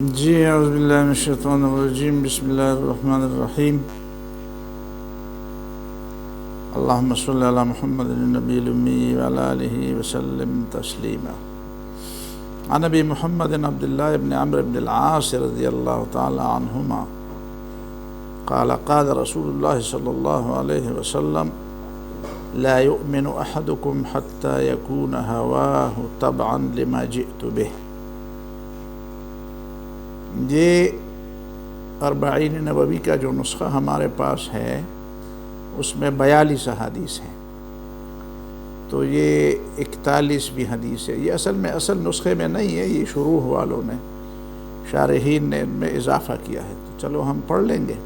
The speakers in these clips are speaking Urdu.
جی اعوذ باللہ من الشیطان الرجیم، بسم اللہ الرحمن الرحیم۔ اللہم صلی علی محمد النبی الامی وعلی آلہ وسلم تسلیما۔ عن ابی محمد عبداللہ بن عمرو بن العاص رضی اللہ تعالی عنہما قال قال رسول اللہ صلی اللہ علیہ وسلم لا يؤمن احدکم حتی یکون ہواہ تبعا لما جئت بہ۔ یہ اربعین نبوی کا جو نسخہ ہمارے پاس ہے اس میں 42 حدیث ہیں، تو یہ 41ویں حدیث ہے۔ یہ اصل نسخے میں نہیں ہے، یہ شروح والوں نے، شارحین نے ان میں اضافہ کیا ہے، تو چلو ہم پڑھ لیں گے۔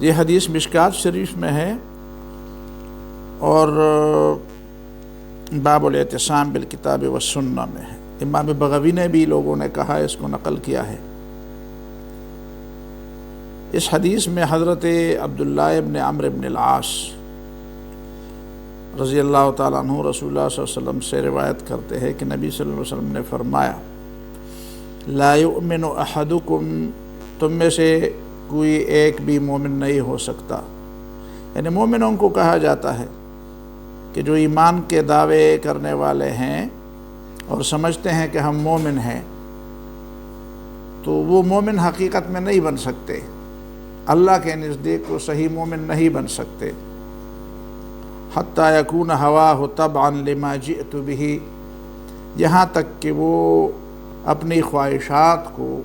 یہ حدیث مشکات شریف میں ہے اور باب الاعتصام بالکتاب والسنہ میں ہے۔ امام بغوی نے بھی لوگوں نے کہا، اس کو نقل کیا ہے۔ اس حدیث میں حضرت عبداللہ ابن عمرو بن العاص رضی اللہ تعالیٰ عنہ رسول اللہ صلی اللہ علیہ وسلم سے روایت کرتے ہیں کہ نبی صلی اللہ علیہ وسلم نے فرمایا لا یؤمن احدکم، تم میں سے کوئی ایک بھی مومن نہیں ہو سکتا۔ یعنی مومنوں کو کہا جاتا ہے کہ جو ایمان کے دعوے کرنے والے ہیں اور سمجھتے ہیں کہ ہم مومن ہیں، تو وہ مومن حقیقت میں نہیں بن سکتے، اللہ کے نزدیک وہ صحیح مومن نہیں بن سکتے۔ حتی یکون ہواہ تبعا لما جئت بہ، یہاں تک کہ وہ اپنی خواہشات کو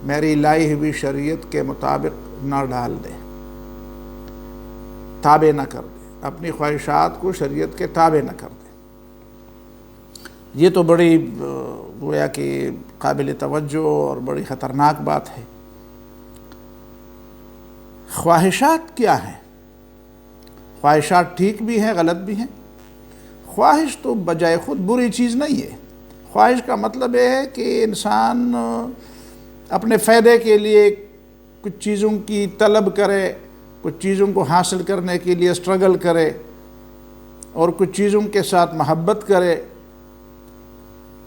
میری لائی ہوئی شریعت کے مطابق نہ ڈال دے، تابع نہ کر دے، اپنی خواہشات کو شریعت کے تابع نہ کر دے۔ یہ تو بڑی گویا کہ قابل توجہ اور بڑی خطرناک بات ہے۔ خواہشات کیا ہیں؟ خواہشات ٹھیک بھی ہیں، غلط بھی ہیں۔ خواہش تو بجائے خود بری چیز نہیں ہے۔ خواہش کا مطلب یہ ہے کہ انسان اپنے فائدے کے لیے کچھ چیزوں کی طلب کرے، کچھ چیزوں کو حاصل کرنے کے لیے اسٹرگل کرے اور کچھ چیزوں کے ساتھ محبت کرے،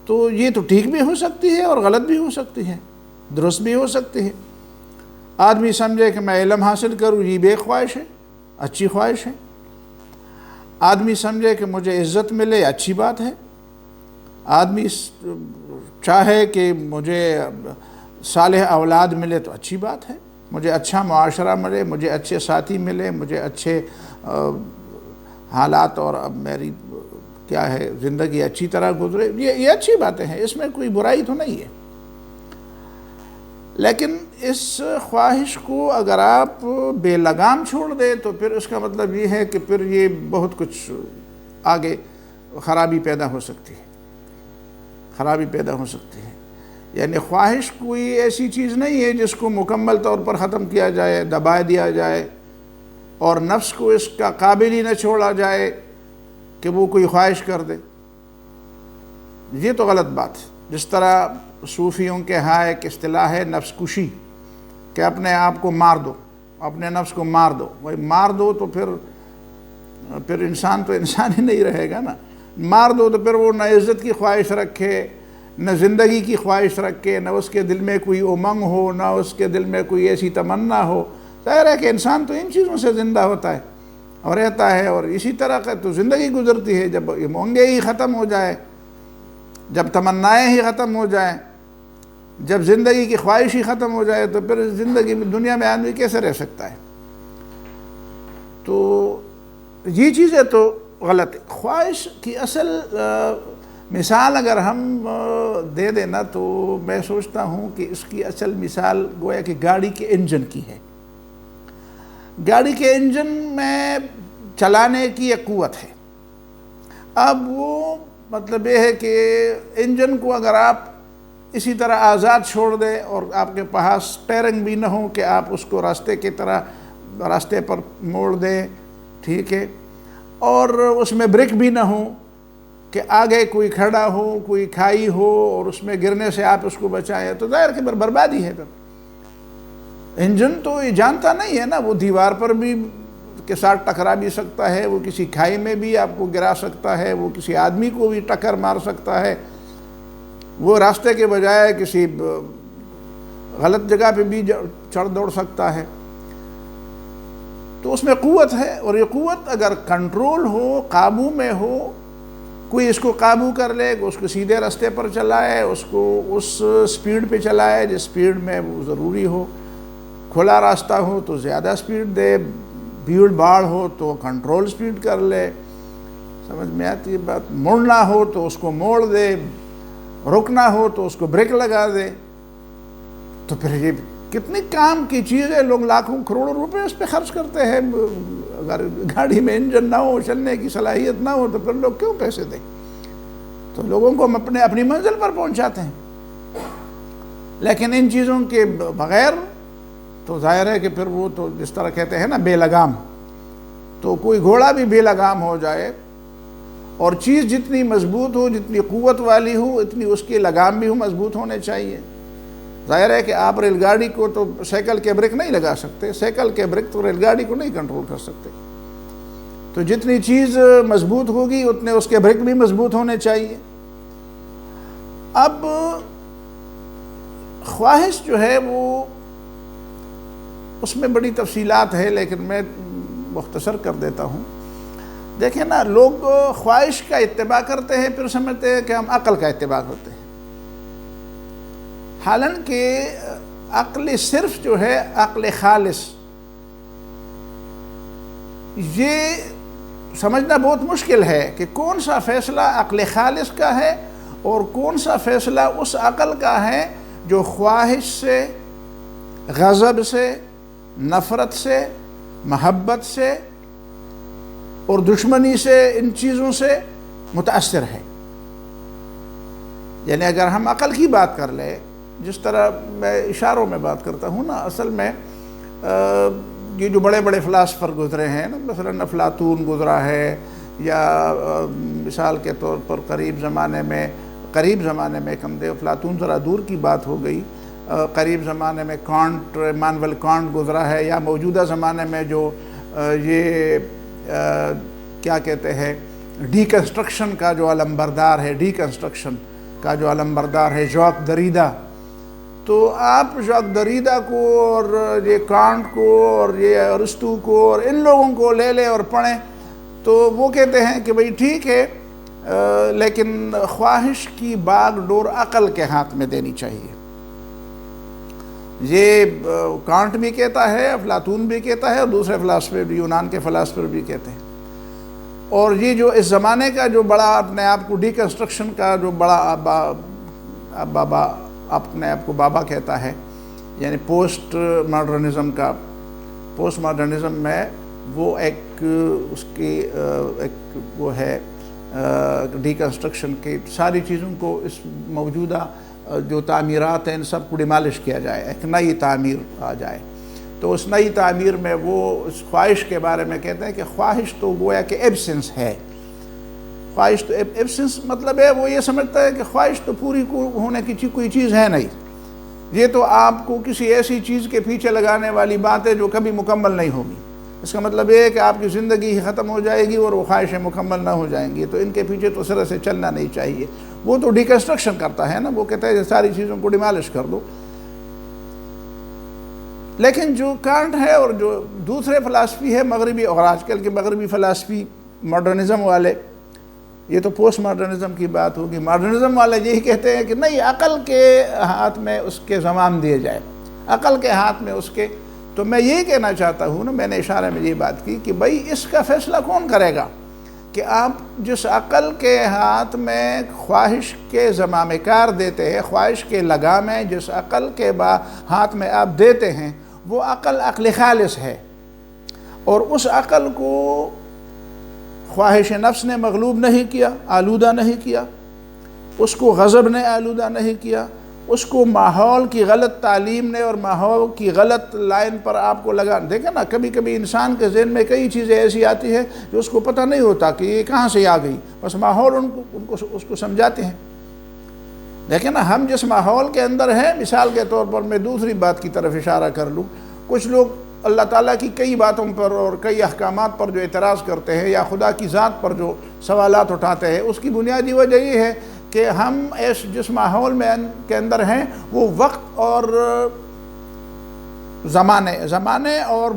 تو یہ تو ٹھیک بھی ہو سکتی ہے اور غلط بھی ہو سکتی ہے، درست بھی ہو سکتی ہے۔ آدمی سمجھے کہ میں علم حاصل کروں، یہ بھی ایک خواہش ہے، اچھی خواہش ہے۔ آدمی سمجھے کہ مجھے عزت ملے، اچھی بات ہے۔ آدمی چاہے کہ مجھے صالح اولاد ملے تو اچھی بات ہے، مجھے اچھا معاشرہ ملے، مجھے اچھے ساتھی ملے، مجھے اچھے حالات اور اب میری کیا ہے زندگی اچھی طرح گزرے، یہ اچھی باتیں ہیں، اس میں کوئی برائی تو نہیں ہے۔ لیکن اس خواہش کو اگر آپ بے لگام چھوڑ دیں تو پھر اس کا مطلب یہ ہے کہ پھر یہ بہت کچھ آگے خرابی پیدا ہو سکتی ہے، خرابی پیدا ہو سکتی ہے۔ یعنی خواہش کوئی ایسی چیز نہیں ہے جس کو مکمل طور پر ختم کیا جائے، دبا دیا جائے اور نفس کو اس کا قابل ہی نہ چھوڑا جائے کہ وہ کوئی خواہش کر دے، یہ تو غلط بات ہے۔ جس طرح صوفیوں کے ہاں ایک اصطلاح ہے نفس کشی، کہ اپنے آپ کو مار دو، اپنے نفس کو مار دو۔ بھائی مار دو تو پھر انسان تو انسان ہی نہیں رہے گا نا۔ مار دو تو پھر وہ نہ عزت کی خواہش رکھے، نہ زندگی کی خواہش رکھے، نہ اس کے دل میں کوئی امنگ ہو، نہ اس کے دل میں کوئی ایسی تمنا ہو۔ ظاہر ہے کہ انسان تو ان چیزوں سے زندہ ہوتا ہے اور رہتا ہے، اور اسی طرح کا تو زندگی گزرتی ہے۔ جب امنگیں ہی ختم ہو جائے، جب تمنائیں ہی ختم ہو جائیں، جب زندگی کی خواہش ہی ختم ہو جائے تو پھر زندگی میں دنیا میں آدمی کیسے رہ سکتا ہے؟ تو یہ چیزیں تو غلط ہے۔ خواہش کی اصل مثال اگر ہم دے دیں نا تو میں سوچتا ہوں کہ اس کی اصل مثال گویا کہ گاڑی کے انجن کی ہے۔ گاڑی کے انجن میں چلانے کی ایک قوت ہے۔ اب وہ مطلب یہ ہے کہ انجن کو اگر آپ اسی طرح آزاد چھوڑ دیں اور آپ کے پاس اسٹیئرنگ بھی نہ ہو کہ آپ اس کو راستے پر موڑ دیں، ٹھیک ہے، اور اس میں بریک بھی نہ ہو کہ آگے کوئی کھڑا ہو، کوئی کھائی ہو اور اس میں گرنے سے آپ اس کو بچائیں، تو ظاہر کہ بربادی ہے۔ پھر انجن تو یہ جانتا نہیں ہے نا، وہ دیوار پر بھی کے ساتھ ٹکرا بھی سکتا ہے، وہ کسی کھائی میں بھی آپ کو گرا سکتا ہے، وہ کسی آدمی کو بھی ٹکر مار سکتا ہے، وہ راستے کے بجائے کسی غلط جگہ پہ بھی چڑھ دوڑ سکتا ہے. تو اس میں قوت ہے، اور یہ قوت اگر کنٹرول ہو، قابو میں ہو، کوئی اس کو قابو کر لے، اس کو سیدھے راستے پر چلائے، اس کو اس سپیڈ پہ چلائے جس سپیڈ میں وہ ضروری ہو. کھلا راستہ ہو تو زیادہ سپیڈ دے، بھیڑ بھاڑ ہو تو کنٹرول سپیڈ کر لے. سمجھ میں آتی ہے بات؟ موڑنا ہو تو اس کو موڑ دے، رکنا ہو تو اس کو بریک لگا دے. تو پھر یہ کتنی کام کی چیز ہے، لوگ لاکھوں کروڑوں روپے اس پہ خرچ کرتے ہیں. اگر گاڑی میں انجن نہ ہو، چلنے کی صلاحیت نہ ہو تو پھر لوگ کیوں پیسے دیں؟ تو لوگوں کو ہم اپنی منزل پر پہنچاتے ہیں. لیکن ان چیزوں کے بغیر تو ظاہر ہے کہ پھر وہ تو جس طرح کہتے ہیں نا بے لگام. تو کوئی گھوڑا بھی بے لگام ہو جائے، اور چیز جتنی مضبوط ہو، جتنی قوت والی ہو، اتنی اس کی لگام بھی مضبوط ہونے چاہیے. ظاہر ہے کہ آپ ریل گاڑی کو تو سائیکل کے بریک نہیں لگا سکتے، سائیکل کے بریک تو ریل گاڑی کو نہیں کنٹرول کر سکتے. تو جتنی چیز مضبوط ہوگی اتنے اس کے بریک بھی مضبوط ہونے چاہیے. اب خواہش جو ہے وہ اس میں بڑی تفصیلات ہے، لیکن میں مختصر کر دیتا ہوں. دیکھیں نا، لوگ خواہش کا اتباع کرتے ہیں، پھر سمجھتے ہیں کہ ہم عقل کا اتباع کرتے ہیں. حالانکہ عقل صرف جو ہے، عقل خالص، یہ سمجھنا بہت مشکل ہے کہ کون سا فیصلہ عقل خالص کا ہے اور کون سا فیصلہ اس عقل کا ہے جو خواہش سے، غضب سے، نفرت سے، محبت سے اور دشمنی سے، ان چیزوں سے متاثر ہے. یعنی اگر ہم عقل کی بات کر لیں، جس طرح میں اشاروں میں بات کرتا ہوں نا، اصل میں یہ جو بڑے بڑے فلاسفر گزرے ہیں نا، مثلا افلاطون گزرا ہے، یا مثال کے طور پر قریب زمانے میں کم دے، افلاطون ذرا دور کی بات ہو گئی، قریب زمانے میں کانٹ، ایمانوئل کانٹ گزرا ہے، یا موجودہ زمانے میں جو یہ کیا کہتے ہیں، ڈی کنسٹرکشن کا جو علمبردار ہے ژاک دریدا. تو آپ ژاک دریدا کو اور یہ کانٹ کو اور یہ ارسطو کو اور ان لوگوں کو لے لیں اور پڑھیں، تو وہ کہتے ہیں کہ بھئی ٹھیک ہے، لیکن خواہش کی باغ ڈور عقل کے ہاتھ میں دینی چاہیے. یہ کانٹ بھی کہتا ہے، افلاطون بھی کہتا ہے، اور دوسرے فلاسفے بھی، یونان کے فلاسفے بھی کہتے ہیں. اور یہ جو اس زمانے کا جو بڑا اپنے آپ کو ڈی کنسٹرکشن کا جو بڑا بابا اپنے آپ کو بابا کہتا ہے، یعنی پوسٹ ماڈرنزم میں وہ ایک اس کی ایک وہ ہے ڈی کنسٹرکشن کی ساری چیزوں کو، اس موجودہ جو تعمیرات ہیں ان سب کو ڈیمالش کیا جائے، ایک نئی تعمیر آ جائے. تو اس نئی تعمیر میں وہ اس خواہش کے بارے میں کہتے ہیں کہ خواہش تو گویا کہ ایبسنس ہے. خواہش تو ایبسنس مطلب ہے، وہ یہ سمجھتا ہے کہ خواہش تو پوری ہونے کی کوئی چیز ہے نہیں. یہ تو آپ کو کسی ایسی چیز کے پیچھے لگانے والی بات ہے جو کبھی مکمل نہیں ہوگی. اس کا مطلب یہ ہے کہ آپ کی زندگی ہی ختم ہو جائے گی اور وہ خواہشیں مکمل نہ ہو جائیں گی. تو ان کے پیچھے تو سرے سے چلنا نہیں چاہیے. وہ تو ڈی کنسٹرکشن کرتا ہے نا، وہ کہتا ہے کہ ساری چیزوں کو ڈیمالش کر دو. لیکن جو کانٹ ہے اور جو دوسرے فلاسفی ہے مغربی، اور آج کل کے مغربی فلاسفی ماڈرنزم والے، یہ تو پوسٹ ماڈرنزم کی بات ہوگی، ماڈرنزم والے یہی کہتے ہیں کہ نہیں، عقل کے ہاتھ میں اس کے زمام دیے جائے، عقل کے ہاتھ میں اس کے. تو میں یہی کہنا چاہتا ہوں نا، میں نے اشارے میں یہ بات کی کہ بھائی اس کا فیصلہ کون کرے گا کہ آپ جس عقل کے ہاتھ میں خواہش کے زمام کار دیتے ہیں، خواہش کے لگامیں جس عقل کے ہاتھ میں آپ دیتے ہیں، وہ عقل خالص ہے. اور اس عقل کو خواہش نفس نے مغلوب نہیں کیا، آلودہ نہیں کیا، اس کو غضب نے آلودہ نہیں کیا، اس کو ماحول کی غلط تعلیم نے اور ماحول کی غلط لائن پر آپ کو لگا. دیکھیں نا، کبھی کبھی انسان کے ذہن میں کئی چیزیں ایسی آتی ہیں جو اس کو پتہ نہیں ہوتا کہ یہ کہاں سے آ گئی، بس ماحول اس کو سمجھاتے ہیں. دیکھیں نا، ہم جس ماحول کے اندر ہیں، مثال کے طور پر میں دوسری بات کی طرف اشارہ کر لوں، کچھ لوگ اللہ تعالیٰ کی کئی باتوں پر اور کئی احکامات پر جو اعتراض کرتے ہیں، یا خدا کی ذات پر جو سوالات اٹھاتے ہیں، اس کی بنیادی وجہ یہ ہے کہ ہم جس ماحول کے اندر ہیں وہ وقت اور زمانے اور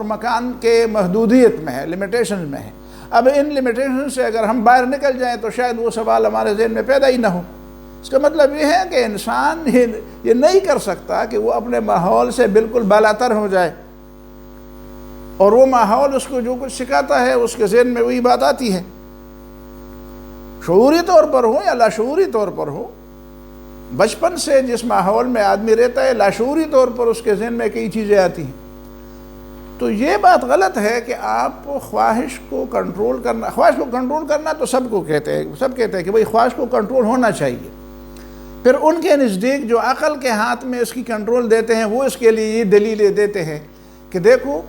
مکان کے محدودیت میں ہے، لیمیٹیشنز میں ہے۔ اب ان لیمیٹیشن سے اگر ہم باہر نکل جائیں تو شاید وہ سوال ہمارے ذہن میں پیدا ہی نہ ہو۔ اس کا مطلب یہ ہے کہ انسان یہ نہیں کر سکتا کہ وہ اپنے ماحول سے بالکل بالاتر ہو جائے، اور وہ ماحول اس کو جو کچھ سکھاتا ہے اس کے ذہن میں وہی بات آتی ہے، شعوری طور پر ہو یا لاشعوری طور پر ہو۔ بچپن سے جس ماحول میں آدمی رہتا ہے لاشعوری طور پر اس کے ذہن میں کئی چیزیں آتی ہیں۔ تو یہ بات غلط ہے کہ آپ خواہش کو کنٹرول کرنا تو سب کہتے ہیں کہ بھئی خواہش کو کنٹرول ہونا چاہیے۔ پھر ان کے نزدیک جو عقل کے ہاتھ میں اس کی کنٹرول دیتے ہیں وہ اس کے لیے یہ دلیلیں دیتے ہیں کہ دیکھو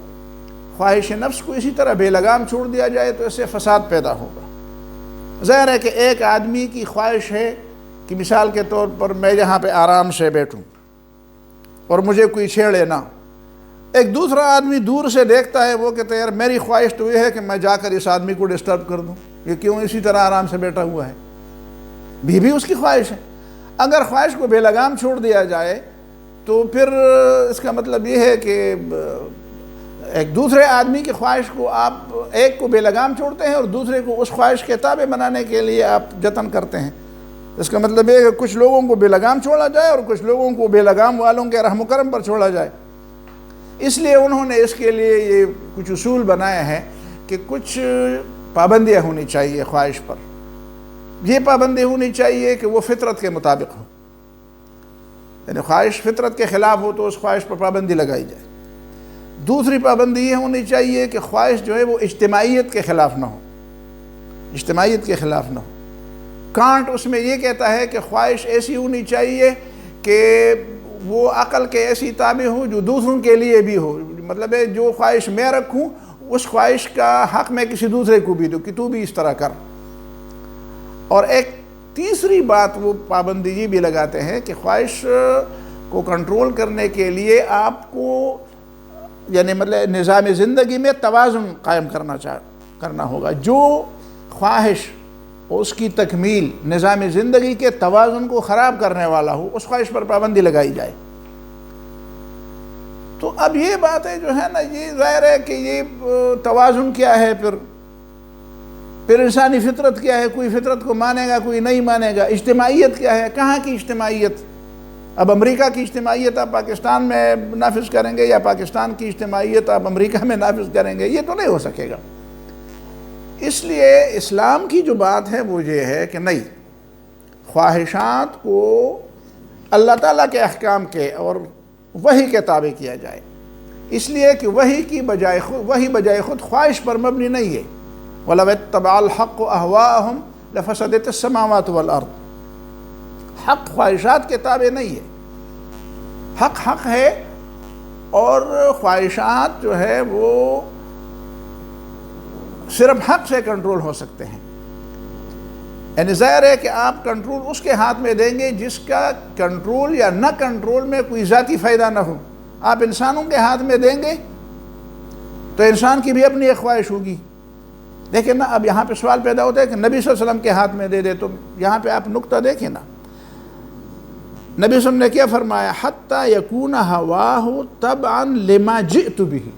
خواہش نفس کو اسی طرح بے لگام چھوڑ دیا جائے تو اس سے فساد پیدا ہوگا۔ ظاہر ہے کہ ایک آدمی کی خواہش ہے کہ مثال کے طور پر میں یہاں پہ آرام سے بیٹھوں اور مجھے کوئی چھیڑے نہ۔ ایک دوسرا آدمی دور سے دیکھتا ہے، وہ کہتا ہے یار میری خواہش تو یہ ہے کہ میں جا کر اس آدمی کو ڈسٹرب کر دوں، یہ کیوں اسی طرح آرام سے بیٹھا ہوا ہے۔ بھی اس کی خواہش ہے۔ اگر خواہش کو بے لگام چھوڑ دیا جائے تو پھر اس کا مطلب یہ ہے کہ ایک دوسرے آدمی کی خواہش کو آپ ایک کو بے لگام چھوڑتے ہیں اور دوسرے کو اس خواہش کے تابع بنانے کے لیے آپ جتن کرتے ہیں۔ اس کا مطلب یہ ہے کہ کچھ لوگوں کو بے لگام چھوڑا جائے اور کچھ لوگوں کو بے لگام والوں کے رحم و کرم پر چھوڑا جائے۔ اس لیے انہوں نے اس کے لیے یہ کچھ اصول بنایا ہے کہ کچھ پابندیاں ہونی چاہیے خواہش پر۔ یہ پابندی ہونی چاہیے کہ وہ فطرت کے مطابق ہو، یعنی خواہش فطرت کے خلاف ہو تو اس خواہش پر پابندی لگائی جائے۔ دوسری پابندی یہ ہونی چاہیے کہ خواہش جو ہے وہ اجتماعیت کے خلاف نہ ہو۔ کانٹ اس میں یہ کہتا ہے کہ خواہش ایسی ہونی چاہیے کہ وہ عقل کے ایسی تابع ہو جو دوسروں کے لیے بھی ہو، مطلب ہے جو خواہش میں رکھوں اس خواہش کا حق میں کسی دوسرے کو بھی دوں کہ تو بھی اس طرح کر۔ اور ایک تیسری بات وہ پابندی یہ بھی لگاتے ہیں کہ خواہش کو کنٹرول کرنے کے لیے آپ کو یعنی مطلب نظام زندگی میں توازن قائم کرنا ہوگا۔ جو خواہش اور اس کی تکمیل نظام زندگی کے توازن کو خراب کرنے والا ہو اس خواہش پر پابندی لگائی جائے۔ تو اب یہ باتیں جو ہے نا، یہ ظاہر ہے کہ یہ توازن کیا ہے، پھر انسانی فطرت کیا ہے، کوئی فطرت کو مانے گا کوئی نہیں مانے گا۔ اجتماعیت کیا ہے، کہاں کی اجتماعیت؟ اب امریکہ کی اجتماعیت آپ پاکستان میں نافذ کریں گے یا پاکستان کی اجتماعیت آپ امریکہ میں نافذ کریں گے؟ یہ تو نہیں ہو سکے گا۔ اس لیے اسلام کی جو بات ہے وہ یہ ہے کہ نہیں، خواہشات کو اللہ تعالیٰ کے احکام کے اور وحی کے تابع کیا جائے، اس لیے کہ وحی بجائے خود خواہش پر مبنی نہیں ہے۔ وَلَوِ اتَّبَعَ الْحَقُّ أَهْوَاءَهُمْ لَفَسَدَتِ السَّمَاوَاتُ وَالْأَرْضُ۔ حق خواہشات کے تابع نہیں ہے، حق ہے، اور خواہشات جو ہے وہ صرف حق سے کنٹرول ہو سکتے ہیں۔ یعنی ظاہر ہے کہ آپ کنٹرول اس کے ہاتھ میں دیں گے جس کا کنٹرول یا نہ کنٹرول میں کوئی ذاتی فائدہ نہ ہو۔ آپ انسانوں کے ہاتھ میں دیں گے تو انسان کی بھی اپنی ایک خواہش ہوگی، لیکن نا اب یہاں پہ سوال پیدا ہوتا ہے کہ نبی صلی اللہ علیہ وسلم کے ہاتھ میں دے دے، تو یہاں پہ آپ نقطہ دیکھیں نا، نبی صلی اللہ علیہ وسلم نے کیا فرمایا؟ حَتَّى يَكُونَ هَوَاهُ تَبْعًا لِمَا جِئْتُ بِهِ۔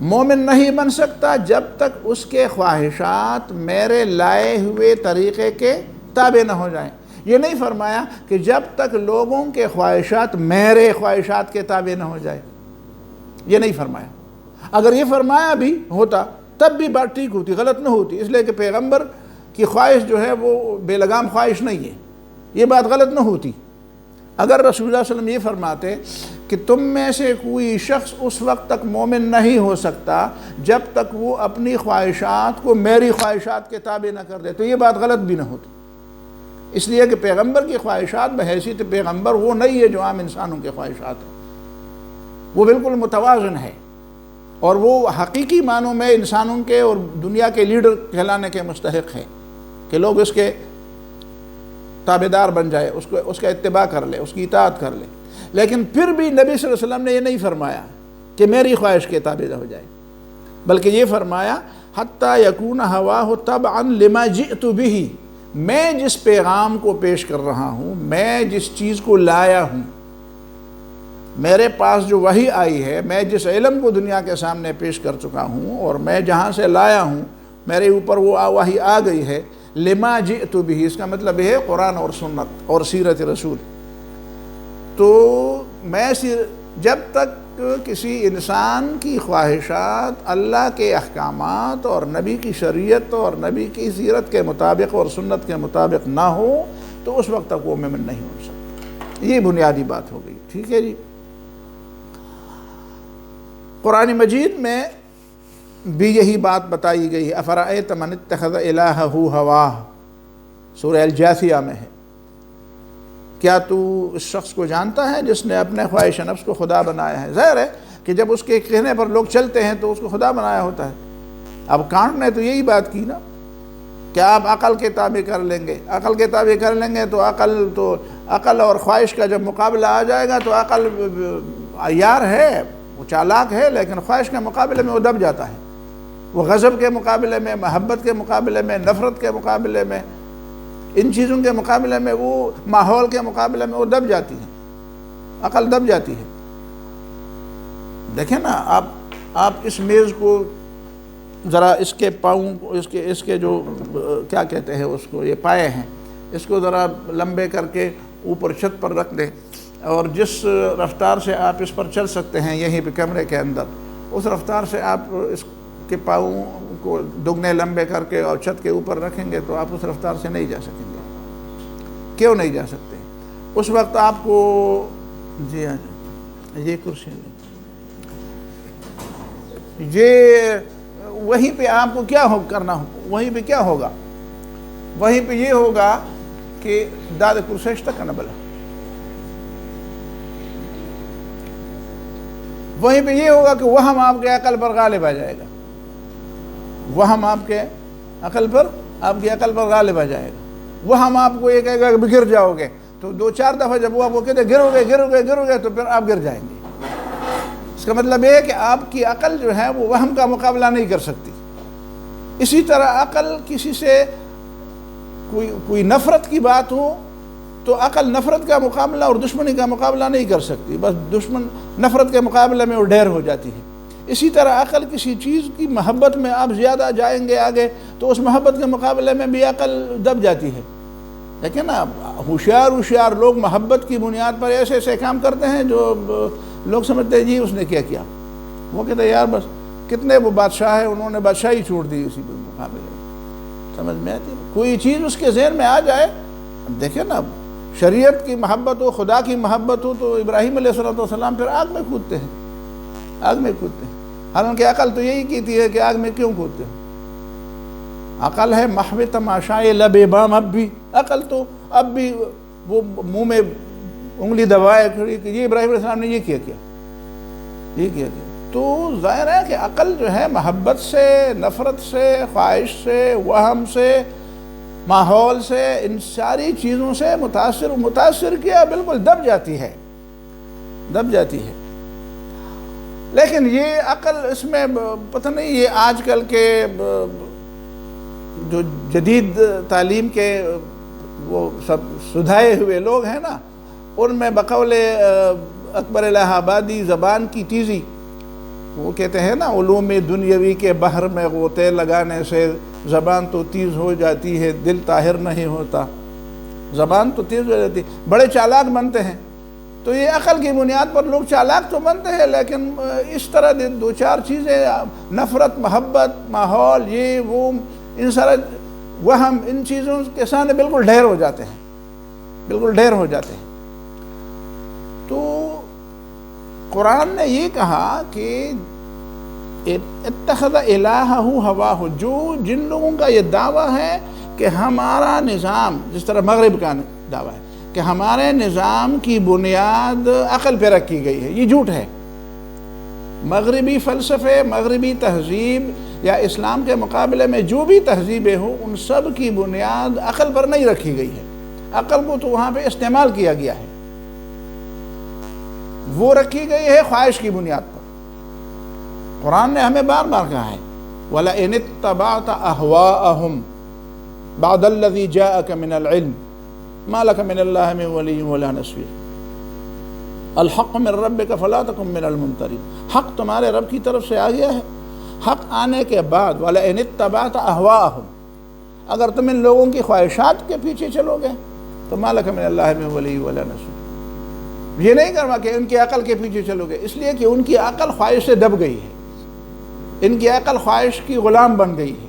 مومن نہیں بن سکتا جب تک اس کے خواہشات میرے لائے ہوئے طریقے کے تابع نہ ہو جائیں۔ یہ نہیں فرمایا کہ جب تک لوگوں کے خواہشات میرے خواہشات کے تابع نہ ہو جائے، یہ نہیں فرمایا۔ اگر یہ فرمایا بھی ہوتا تب بھی بات ٹھیک ہوتی، غلط نہ ہوتی، اس لیے کہ پیغمبر کی خواہش جو ہے وہ بے لگام خواہش نہیں ہے، یہ بات غلط نہ ہوتی۔ اگر رسول اللہ صلی اللہ علیہ وسلم یہ فرماتے کہ تم میں سے کوئی شخص اس وقت تک مومن نہیں ہو سکتا جب تک وہ اپنی خواہشات کو میری خواہشات کے تابع نہ کر دے، تو یہ بات غلط بھی نہ ہوتی۔ اس لیے کہ پیغمبر کی خواہشات بحیثیت پیغمبر وہ نہیں ہے جو عام انسانوں کے خواہشات ہیں، وہ بالکل متوازن ہے، اور وہ حقیقی معنوں میں انسانوں کے اور دنیا کے لیڈر کہلانے کے مستحق ہیں کہ لوگ اس کے تابعدار بن جائے، اس کا اتباع کر لے، اس کی اطاعت کر لے۔ لیکن پھر بھی نبی صلی اللہ علیہ وسلم نے یہ نہیں فرمایا کہ میری خواہش کے تابع ہو جائے، بلکہ یہ فرمایا حَتَّى يَكُونَ هَوَاهُ تَبْعًا لِمَا جِئْتُ بِهِ۔ میں جس پیغام کو پیش کر رہا ہوں، میں جس چیز کو لایا ہوں، میرے پاس جو وحی آئی ہے، میں جس علم کو دنیا کے سامنے پیش کر چکا ہوں، اور میں جہاں سے لایا ہوں میرے اوپر وہ وحی آ گئی ہے، لما جئت بھی، اس کا مطلب ہے قرآن اور سنت اور سیرت رسول۔ تو میں جب تک کسی انسان کی خواہشات اللہ کے احکامات اور نبی کی شریعت اور نبی کی سیرت کے مطابق اور سنت کے مطابق نہ ہو تو اس وقت تک وہ مومن نہیں ہو سکتا۔ یہ بنیادی بات ہو گئی، ٹھیک ہے جی۔ قرآن مجید میں بھی یہی بات بتائی گئی ہے، افرأیت من اتخذ الہہ ہواہ، سورہ الجاثیہ میں ہے۔ کیا تو اس شخص کو جانتا ہے جس نے اپنے خواہش نفس کو خدا بنایا ہے؟ ظاہر ہے کہ جب اس کے کہنے پر لوگ چلتے ہیں تو اس کو خدا بنایا ہوتا ہے۔ اب کانٹ نے تو یہی بات کی نا کہ آپ عقل کے تابع کر لیں گے، عقل کے تابع کر لیں گے تو عقل اور خواہش کا جب مقابلہ آ جائے گا تو عقل عیار ہے، وہ چالاک ہے، لیکن خواہش کے مقابلے میں وہ دب جاتا ہے۔ وہ غضب کے مقابلے میں، محبت کے مقابلے میں، نفرت کے مقابلے میں، ان چیزوں کے مقابلے میں، وہ ماحول کے مقابلے میں وہ دب جاتی ہے، عقل دب جاتی ہے۔ دیکھیں نا آپ اس میز کو ذرا اس کے پاؤں کو، اس کے جو کیا کہتے ہیں اس کو، یہ پائے ہیں، اس کو ذرا لمبے کر کے اوپر چھت پر رکھ دیں، اور جس رفتار سے آپ اس پر چل سکتے ہیں یہیں پہ کمرے کے اندر، اس رفتار سے آپ اس کے پاؤں کو دگنے لمبے کر کے اور چھت کے اوپر رکھیں گے تو آپ اس رفتار سے نہیں جا سکیں گے۔ کیوں نہیں جا سکتے؟ اس وقت آپ کو جی ہاں یہ کرسی، یہ وہیں پہ آپ کو کیا کرنا ہو، وہیں پہ کیا ہوگا؟ وہیں پہ یہ ہوگا کہ داد کرسیش تک نہ بلا، وہیں پہ یہ ہوگا کہ وہم آپ کے عقل پر غالب آ جائے گا، وہم آپ کے عقل پر، آپ کی عقل پر غالب آ جائے گا۔ وہم آپ کو یہ کہے گا کہ گر جاؤ گے، تو 2-4 دفعہ جب وہ آپ کو کہتے ہیں گرو گے تو پھر آپ گر جائیں گے۔ اس کا مطلب یہ ہے کہ آپ کی عقل جو ہے وہ وہم کا مقابلہ نہیں کر سکتی۔ اسی طرح عقل کسی سے کوئی نفرت کی بات ہو تو عقل نفرت کا مقابلہ اور دشمنی کا مقابلہ نہیں کر سکتی، بس نفرت کے مقابلے میں وہ ڈھیر ہو جاتی ہے۔ اسی طرح عقل کسی چیز کی محبت میں آپ زیادہ جائیں گے آگے تو اس محبت کے مقابلے میں بھی عقل دب جاتی ہے۔ لیکن نا ہوشیار لوگ محبت کی بنیاد پر ایسے ایسے کام کرتے ہیں جو لوگ سمجھتے ہیں جی اس نے کیا، وہ کہتے ہیں یار بس کتنے وہ بادشاہ ہیں، انہوں نے بادشاہی چھوڑ دی اسی مقابلے میں۔ سمجھ میں آتی ہے کوئی چیز اس کے ذہن میں آ جائے۔ دیکھیں نا شریعت کی محبت ہو، خدا کی محبت ہو تو ابراہیم علیہ السلام پھر آگ میں کودتے ہیں، آگ میں کودتے ہیں۔ حالانکہ عقل تو یہی کہتی ہے کہ آگ میں کیوں کودتے ہیں؟ عقل ہے محو تماشائے لب بام، اب بھی عقل تو اب بھی وہ منہ میں انگلی دبائے کھڑی کہ یہ ابراہیم علیہ السلام نے یہ کیا۔ تو ظاہر ہے کہ عقل جو ہے محبت سے، نفرت سے، خواہش سے، وہم سے، ماحول سے، ان ساری چیزوں سے متاثر کیا بالکل دب جاتی ہے۔ لیکن یہ عقل اس میں پتہ نہیں، یہ آج کل کے جو جدید تعلیم کے وہ سب سدھائے ہوئے لوگ ہیں نا، ان میں بقول اکبر الہ آبادی زبان کی تیزی، وہ کہتے ہیں نا علوم دنیاوی کے بحر میں غوطے لگانے سے زبان تو تیز ہو جاتی ہے، دل طاہر نہیں ہوتا۔ زبان تو تیز ہو جاتی، بڑے چالاک بنتے ہیں۔ تو یہ عقل کی بنیاد پر لوگ چالاک تو بنتے ہیں، لیکن اس طرح 2-4 چیزیں، نفرت، محبت، ماحول، یہ وہ، ان سارے وہم، ان چیزوں کے سامنے بالکل ڈھیر ہو جاتے ہیں۔ تو قرآن نے یہ کہا کہ اتخذ الہہ ہواہ، جن لوگوں کا یہ دعویٰ ہے کہ ہمارا نظام، جس طرح مغرب کا دعویٰ ہے کہ ہمارے نظام کی بنیاد عقل پہ رکھی گئی ہے، یہ جھوٹ ہے۔ مغربی فلسفے، مغربی تہذیب یا اسلام کے مقابلے میں جو بھی تہذیبیں ہوں، ان سب کی بنیاد عقل پر نہیں رکھی گئی ہے۔ عقل کو تو وہاں پہ استعمال کیا گیا ہے، وہ رکھی گئی ہے خواہش کی بنیاد پر۔ قرآن نے ہمیں بار بار کہا ہے وَلَئِنِ اتَّبَعْتَ أَهْوَاءَهُمْ، بعد الذی جاءک من العلم ما لک من اللہ من ولی ولا نصیر، الحق من ربک فلا تکن من الممترین، حق تمہارے رب کی طرف سے آ گیا ہے، حق آنے کے بعد وَلَئِنِ اتَّبَعْتَ أَهْوَاءَهُمْ، اگر تم ان لوگوں کی خواہشات کے پیچھے چلو گے تو مَا لَكَ مِنَ اللَّهِ مِن وَلِيٍّ وَلَا نَصِيرٍ، یہ نہیں کرنا کہ ان کی عقل کے پیچھے چلو گے، اس لیے کہ ان کی عقل خواہش سے دب گئی ہے، ان کی عقل خواہش کی غلام بن گئی ہے۔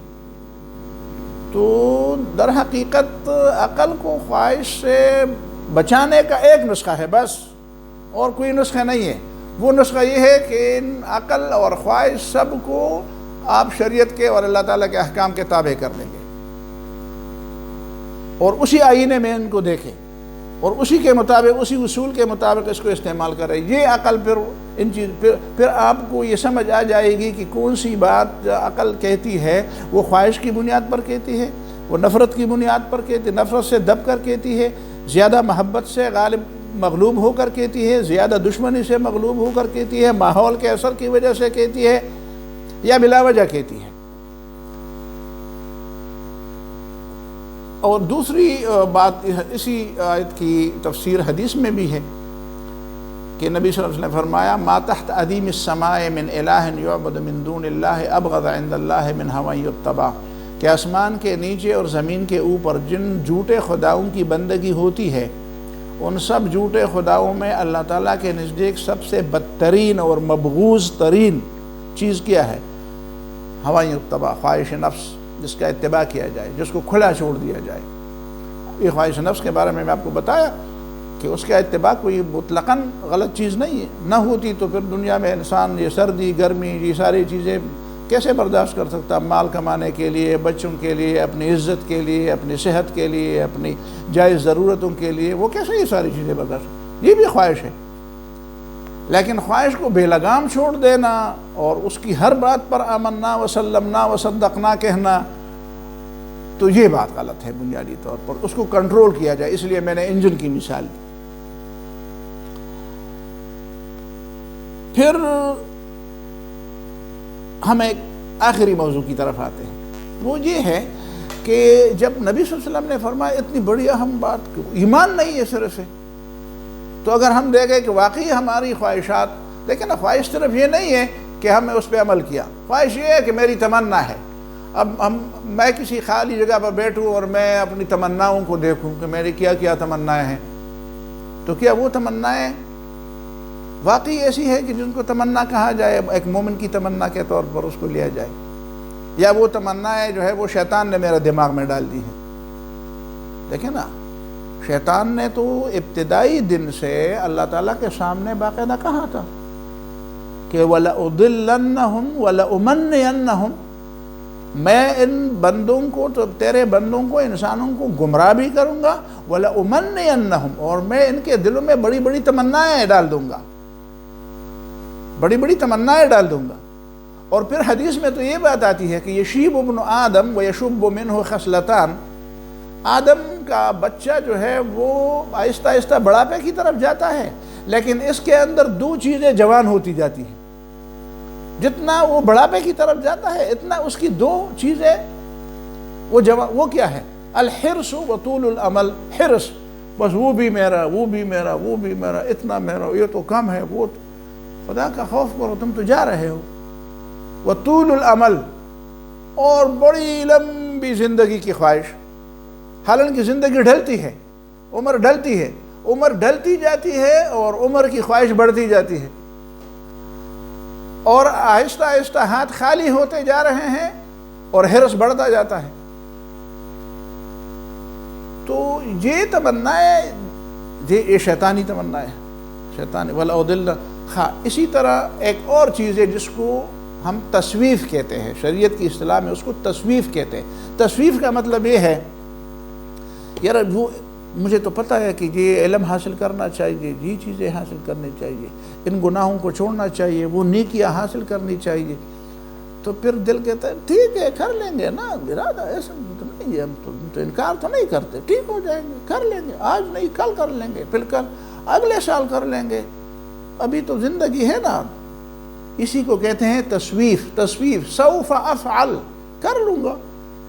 تو در حقیقت عقل کو خواہش سے بچانے کا ایک نسخہ ہے بس، اور کوئی نسخہ نہیں ہے۔ وہ نسخہ یہ ہے کہ ان عقل اور خواہش سب کو آپ شریعت کے اور اللہ تعالیٰ کے احکام کے تابع کر دیں گے، اور اسی آئینے میں ان کو دیکھیں، اور اسی کے مطابق، اسی اصول کے مطابق اس کو استعمال کریں۔ یہ عقل پھر آپ کو یہ سمجھ آ جائے گی کہ کون سی بات عقل کہتی ہے وہ خواہش کی بنیاد پر کہتی ہے، وہ نفرت کی بنیاد پر کہتی ہے، نفرت سے دب کر کہتی ہے، زیادہ محبت سے مغلوب ہو کر کہتی ہے، زیادہ دشمنی سے مغلوب ہو کر کہتی ہے، ماحول کے اثر کی وجہ سے کہتی ہے، یا بلا وجہ کہتی ہے۔ اور دوسری بات اسی آیت کی تفسیر حدیث میں بھی ہے کہ نبی صلی اللہ علیہ وسلم نے فرمایا ما تحت ادیم السماء من الہ یعبد من دون اللہ ابغض عند اللہ من هوى یتبع، کہ آسمان کے نیچے اور زمین کے اوپر جن جھوٹے خداؤں کی بندگی ہوتی ہے، ان سب جھوٹے خداؤں میں اللہ تعالیٰ کے نزدیک سب سے بدترین اور مبغوض ترین چیز کیا ہے؟ ہوائیں اتباع، خواہش نفس، جس کا اتباع کیا جائے، جس کو کھلا چھوڑ دیا جائے۔ یہ خواہش نفس کے بارے میں آپ کو بتایا کہ اس کا اتباع کوئی مطلقاً غلط چیز نہیں ہے، نہ ہوتی تو پھر دنیا میں انسان یہ سردی گرمی یہ ساری چیزیں کیسے برداشت کر سکتا؟ مال کمانے کے لیے، بچوں کے لیے، اپنی عزت کے لیے، اپنی صحت کے لیے، اپنی جائز ضرورتوں کے لیے وہ کیسے یہ ساری چیزیں برداشت؟ یہ بھی خواہش ہے، لیکن خواہش کو بے لگام چھوڑ دینا اور اس کی ہر بات پر آمنا وسلمنا وصدقنا کہنا، تو یہ بات غلط ہے بنیادی طور پر۔ اس کو کنٹرول کیا جائے، اس لیے میں نے انجن کی مثال دی۔ پھر ہم ایک آخری موضوع کی طرف آتے ہیں، وہ یہ ہے کہ جب نبی صلی اللہ علیہ وسلم نے فرمایا اتنی بڑی اہم بات، ایمان نہیں ہے صرف سے، تو اگر ہم دیکھیں کہ واقعی ہماری خواہشات، لیکن خواہش صرف یہ نہیں ہے کہ ہم نے اس پہ عمل کیا، خواہش یہ ہے کہ میری تمنا ہے، اب میں کسی خالی جگہ پر بیٹھوں اور میں اپنی تمناؤں کو دیکھوں کہ میری کیا کیا تمنائیں ہیں، تو کیا وہ تمنائیں واقعی ایسی ہے کہ جن کو تمنا کہا جائے، ایک مومن کی تمنا کے طور پر اس کو لیا جائے، یا وہ تمنائیں جو ہے وہ شیطان نے میرے دماغ میں ڈال دی ہے؟ دیکھیں نا، شیطان نے تو ابتدائی دن سے اللہ تعالیٰ کے سامنے باقاعدہ کہا تھا کہ وَلَأُضِلَّنَّهُمْ وَلَأُمَنِّيَنَّهُمْ، میں ان بندوں کو، تو تیرے بندوں کو، انسانوں کو گمراہ بھی کروں گا، وَلَأُمَنِّيَنَّهُمْ، اور میں ان کے دلوں میں بڑی بڑی تمنائیں ڈال دوں گا، بڑی بڑی تمنائیں ڈال دوں گا۔ اور پھر حدیث میں تو یہ بات آتی ہے کہ یشیب ابن آدم ویشب منہ خصلتان، آدم کا بچہ جو ہے وہ آہستہ آہستہ بڑھاپے کی طرف جاتا ہے، لیکن اس کے اندر دو چیزیں جوان ہوتی جاتی ہیں، جتنا وہ بڑھاپے کی طرف جاتا ہے اتنا اس کی دو چیزیں وہ کیا ہے؟ الحرص و طول العمل، حرص، بس وہ بھی میرا، وہ بھی میرا، وہ بھی میرا، اتنا میرا، یہ تو کم ہے، وہ خدا کا خوف کرو، تم تو جا رہے ہو۔ وطول العمل، اور بڑی لمبی زندگی کی خواہش، حالانکہ زندگی ڈھلتی ہے، عمر ڈھلتی ہے، عمر ڈھلتی جاتی ہے اور عمر کی خواہش بڑھتی جاتی ہے، اور آہستہ آہستہ ہاتھ خالی ہوتے جا رہے ہیں اور حرص بڑھتا جاتا ہے۔ تو یہ تمنائیں، یہ شیطانی تمنائیں، شیطانی وَلَأُضِلَّ۔ اسی طرح ایک اور چیز ہے جس کو ہم تسویف کہتے ہیں، شریعت کی اصطلاح میں اس کو تسویف کہتے ہیں۔ تسویف کا مطلب یہ ہے، یار وہ مجھے تو پتہ ہے کہ یہ علم حاصل کرنا چاہیے، یہ چیزیں حاصل کرنی چاہیے، ان گناہوں کو چھوڑنا چاہیے، وہ نیکیاں حاصل کرنی چاہیے، تو پھر دل کہتا ہے ٹھیک ہے کر لیں گے نا، ارادہ ایسا تو نہیں ہے، ہم تو انکار تو نہیں کرتے، ٹھیک ہو جائیں گے، کر لیں گے، آج نہیں کل کر لیں گے، پھر کل اگلے سال کر لیں گے، ابھی تو زندگی ہے نا۔ اسی کو کہتے ہیں تسویف۔ تسویف، سوف افعل، کر لوں گا،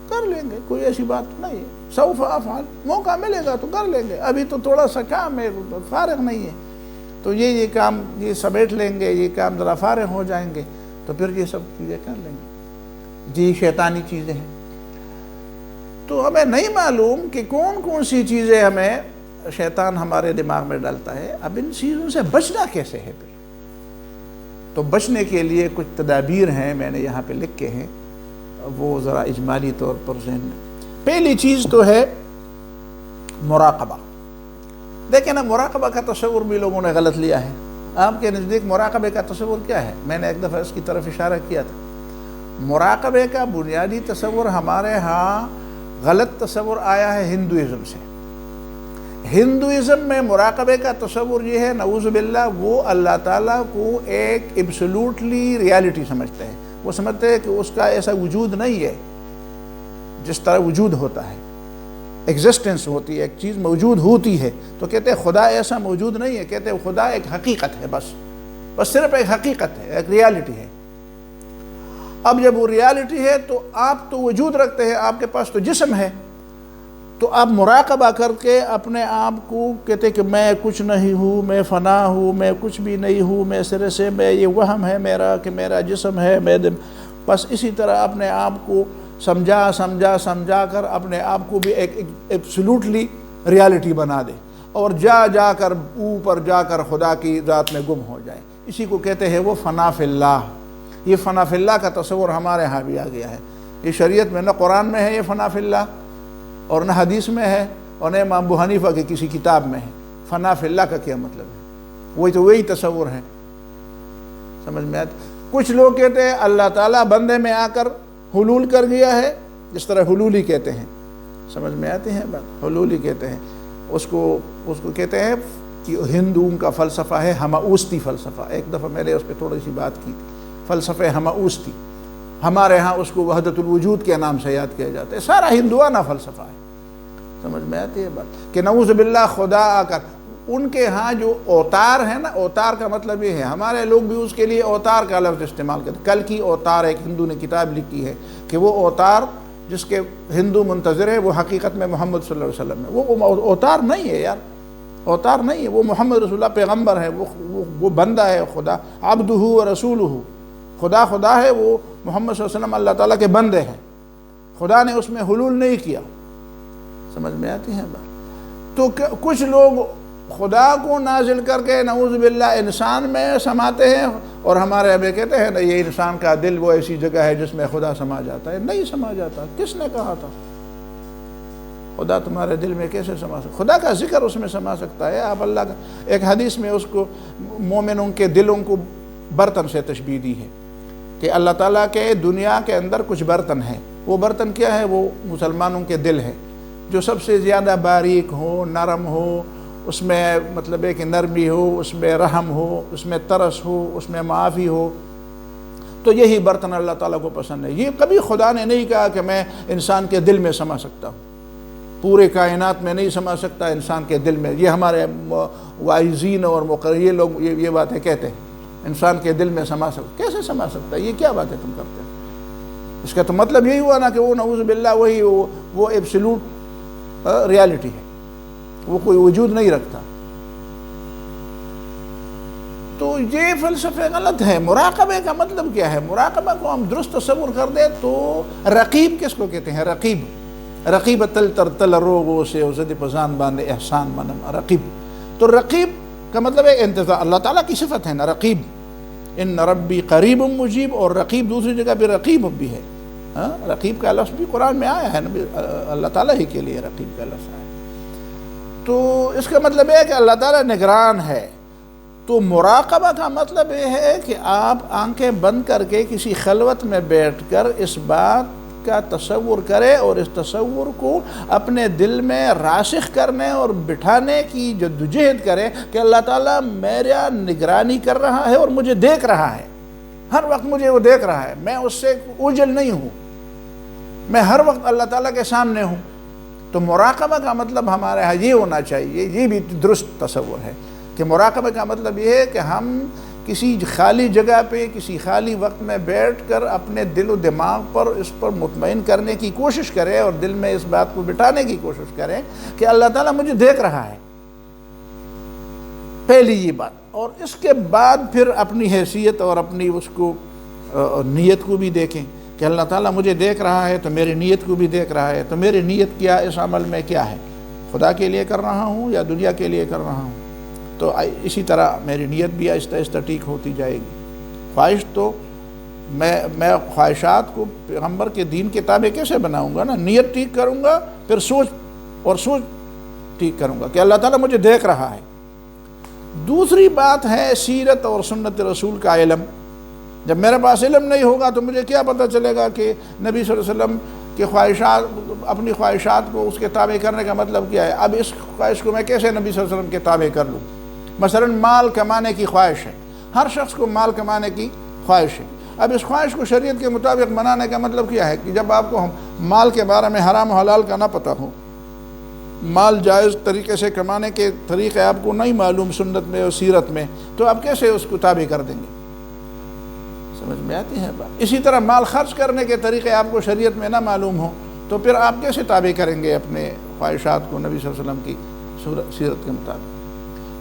کر لیں گے، کوئی ایسی بات نہیں ہے، سوف افعل، موقع ملے گا تو کر لیں گے، ابھی تو تھوڑا سا کام ہے، فارغ نہیں ہے، تو یہ کام یہ سمیٹ لیں گے، یہ کام ذرا فارغ ہو جائیں گے تو پھر یہ سب چیزیں کر لیں گے۔ جی شیطانی چیزیں ہیں، تو ہمیں نہیں معلوم کہ کون کون سی چیزیں ہمیں شیطان ہمارے دماغ میں ڈالتا ہے، اب ان چیزوں سے بچنا کیسے ہے پھر؟ تو بچنے کے لیے کچھ تدابیر ہیں، میں نے یہاں پہ لکھ کے ہیں، وہ ذرا اجمالی طور پر ذہن میں۔ پہلی چیز تو ہے مراقبہ۔ دیکھیں نا، مراقبہ کا تصور بھی لوگوں نے غلط لیا ہے۔ آپ کے نزدیک مراقبے کا تصور کیا ہے؟ میں نے ایک دفعہ اس کی طرف اشارہ کیا تھا۔ مراقبے کا بنیادی تصور ہمارے ہاں غلط تصور آیا ہے ہندوازم سے۔ ہندوازم میں مراقبے کا تصور یہ ہے، نعوذ باللہ، وہ اللہ تعالیٰ کو ایک ایبسولوٹلی ریالٹی سمجھتے ہیں۔ وہ سمجھتے ہیں کہ اس کا ایسا وجود نہیں ہے جس طرح وجود ہوتا ہے، ایگزسٹنس ہوتی ہے، ایک چیز موجود ہوتی ہے، تو کہتے ہیں خدا ایسا موجود نہیں ہے، کہتے ہیں خدا ایک حقیقت ہے، بس صرف ایک حقیقت ہے، ایک ریالٹی ہے۔ اب جب وہ ریالٹی ہے تو آپ تو وجود رکھتے ہیں، آپ کے پاس تو جسم ہے، تو آپ مراقبہ کر کے اپنے آپ کو کہتے کہ میں کچھ نہیں ہوں، میں فنا ہوں، میں کچھ بھی نہیں ہوں، میں سرے سے میں یہ وہم ہے میرا کہ میرا جسم ہے، بس اسی طرح اپنے آپ کو سمجھا کر اپنے آپ کو بھی ایک ایبسولوٹلی ریالٹی بنا دے، اور جا کر اوپر جا کر خدا کی ذات میں گم ہو جائے۔ اسی کو کہتے ہیں وہ فنا فی اللہ۔ یہ فنا فی اللہ کا تصور ہمارے ہاں بھی آ گیا ہے۔ یہ شریعت میں نہ قرآن میں ہے یہ فنا فی اللہ، اور نہ حدیث میں ہے، اور نہ امام ابو حنیفہ کی کسی کتاب میں ہے۔ فنا فی اللہ کا کیا مطلب ہے؟ وہی تصور ہے، سمجھ میں آتا؟ کچھ لوگ کہتے ہیں اللہ تعالیٰ بندے میں آ کر حلول کر گیا ہے، جس طرح حلولی کہتے ہیں، سمجھ میں آتے ہیں بات؟ حلولی کہتے ہیں اس کو کہتے ہیں کہ ہندوؤں کا فلسفہ ہے ہماؤستی فلسفہ۔ ایک دفعہ میں نے اس پہ تھوڑی سی بات کی تھی، فلسفہ ہماؤستی۔ ہمارے ہاں اس کو وحدت الوجود کے نام سے یاد کیا جاتا ہے، سارا ہندوانہ فلسفہ ہے، سمجھ میں آتی ہے بات؟ کہ نعوذ باللہ خدا آ کر، ان کے ہاں جو اوتار ہے نا، اوتار کا مطلب یہ ہے، ہمارے لوگ بھی اس کے لیے اوتار کا لفظ استعمال کرتے ہیں۔ کل کی اوتار ایک ہندو نے کتاب لکھی ہے کہ وہ اوتار جس کے ہندو منتظر ہے وہ حقیقت میں محمد صلی اللہ علیہ وسلم ہے۔ وہ اوتار نہیں ہے یار، اوتار نہیں ہے، وہ محمد رسول اللہ پیغمبر ہے، وہ بندہ ہے خدا، عبدہ و رسولہ، خدا ہے، وہ محمد صلی اللہ علیہ وسلم اللہ تعالیٰ کے بندے ہیں، خدا نے اس میں حلول نہیں کیا، سمجھ میں آتی ہے بات؟ تو کچھ لوگ خدا کو نازل کر کے نعوذ باللہ انسان میں سماتے ہیں، اور ہمارے ابھی کہتے ہیں نا یہ انسان کا دل وہ ایسی جگہ ہے جس میں خدا سما جاتا ہے۔ نہیں سما جاتا، کس نے کہا تھا؟ خدا تمہارے دل میں کیسے سما سکتا؟ خدا کا ذکر اس میں سما سکتا ہے۔ آپ اللہ کا ایک حدیث میں اس کو مومنوں کے دلوں کو برتن سے تشبیہ دی ہے کہ اللہ تعالیٰ کے دنیا کے اندر کچھ برتن ہیں، وہ برتن کیا ہے؟ وہ مسلمانوں کے دل ہے، جو سب سے زیادہ باریک ہو، نرم ہو، اس میں مطلب ہے کہ نرمی ہو، اس میں رحم ہو، اس میں ترس ہو، اس میں معافی ہو، تو یہی برتن اللہ تعالیٰ کو پسند ہے۔ یہ کبھی خدا نے نہیں کہا کہ میں انسان کے دل میں سما سکتا ہوں، پورے کائنات میں نہیں سما سکتا انسان کے دل میں۔ یہ ہمارے واعظین اور مقرر لوگ یہ باتیں کہتے ہیں، انسان کے دل میں سما سکتا، کیسے سما سکتا ہے؟ یہ کیا باتیں تم کرتے ہیں؟ اس کا تو مطلب یہی ہوا نا کہ وہ نعوذ باللہ وہی وہ ایبسولوٹ ریالٹی ہے، وہ کوئی وجود نہیں رکھتا۔ تو یہ فلسفے غلط ہے۔ مراقبے کا مطلب کیا ہے؟ مراقبہ کو ہم درست تصور کر دیں تو رقیب کس کو کہتے ہیں؟ رقیب تل تر تل روگو سے زد پزان باندے احسان منم رقیب۔ تو رقیب کا مطلب ہے انتظار، اللہ تعالیٰ کی صفت ہے نا رقیب، ان ربی قریب مجیب، اور رقیب دوسری جگہ بھی رقیب بھی ہے، رقیب کا لفظ بھی قرآن میں آیا ہے نا، اللہ تعالیٰ ہی کے لیے رقیب کا لفظ آیا ہے۔ تو اس کا مطلب ہے کہ اللہ تعالیٰ نگران ہے۔ تو مراقبہ کا مطلب یہ ہے کہ آپ آنکھیں بند کر کے کسی خلوت میں بیٹھ کر اس بات کا تصور کریں، اور اس تصور کو اپنے دل میں راسخ کرنے اور بٹھانے کی جدوجہد کریں کہ اللہ تعالیٰ میرا نگرانی کر رہا ہے اور مجھے دیکھ رہا ہے، ہر وقت مجھے وہ دیکھ رہا ہے، میں اس سے اوجھل نہیں ہوں، میں ہر وقت اللہ تعالیٰ کے سامنے ہوں۔ تو مراقبہ کا مطلب ہمارے ہاں یہ ہونا چاہیے، یہ بھی درست تصور ہے کہ مراقبہ کا مطلب یہ ہے کہ ہم کسی خالی جگہ پہ کسی خالی وقت میں بیٹھ کر اپنے دل و دماغ پر اس پر مطمئن کرنے کی کوشش کرے اور دل میں اس بات کو بٹھانے کی کوشش کرے کہ اللہ تعالیٰ مجھے دیکھ رہا ہے. پہلی یہ بات. اور اس کے بعد پھر اپنی حیثیت اور اپنی اس کو نیت کو بھی دیکھیں کہ اللہ تعالیٰ مجھے دیکھ رہا ہے تو میری نیت کو بھی دیکھ رہا ہے. تو میری نیت کیا اس عمل میں کیا ہے؟ خدا کے لیے کر رہا ہوں یا دنیا کے لیے کر رہا ہوں؟ تو اسی طرح میری نیت بھی آہستہ آہستہ ٹھیک ہوتی جائے گی. خواہش تو میں خواہشات کو پیغمبر کے دین کے تابع کیسے بناؤں گا نا؟ نیت ٹھیک کروں گا، پھر سوچ ٹھیک کروں گا کہ اللہ تعالیٰ مجھے دیکھ رہا ہے. دوسری بات ہے سیرت اور سنت رسول کا علم. جب میرے پاس علم نہیں ہوگا تو مجھے کیا پتہ چلے گا کہ نبی صلی اللہ علیہ وسلم کی خواہشات، اپنی خواہشات کو اس کے تابع کرنے کا مطلب کیا ہے؟ اب اس خواہش کو میں کیسے نبی صلی اللہ علیہ وسلم کے تابع کر لوں؟ مثلا مال کمانے کی خواہش ہے، ہر شخص کو مال کمانے کی خواہش ہے. اب اس خواہش کو شریعت کے مطابق بنانے کا مطلب کیا ہے کہ جب آپ کو مال کے بارے میں حرام و حلال کا نہ پتہ ہو، مال جائز طریقے سے کمانے کے طریقے آپ کو نہیں معلوم سنت میں اور سیرت میں، تو آپ کیسے اس کو تابع کر دیں گے؟ سمجھ میں آتی ہے بات؟ اسی طرح مال خرچ کرنے کے طریقے آپ کو شریعت میں نہ معلوم ہو تو پھر آپ کیسے تابع کریں گے اپنے خواہشات کو نبی صلی اللہ علیہ وسلم کی سیرت کے مطابق؟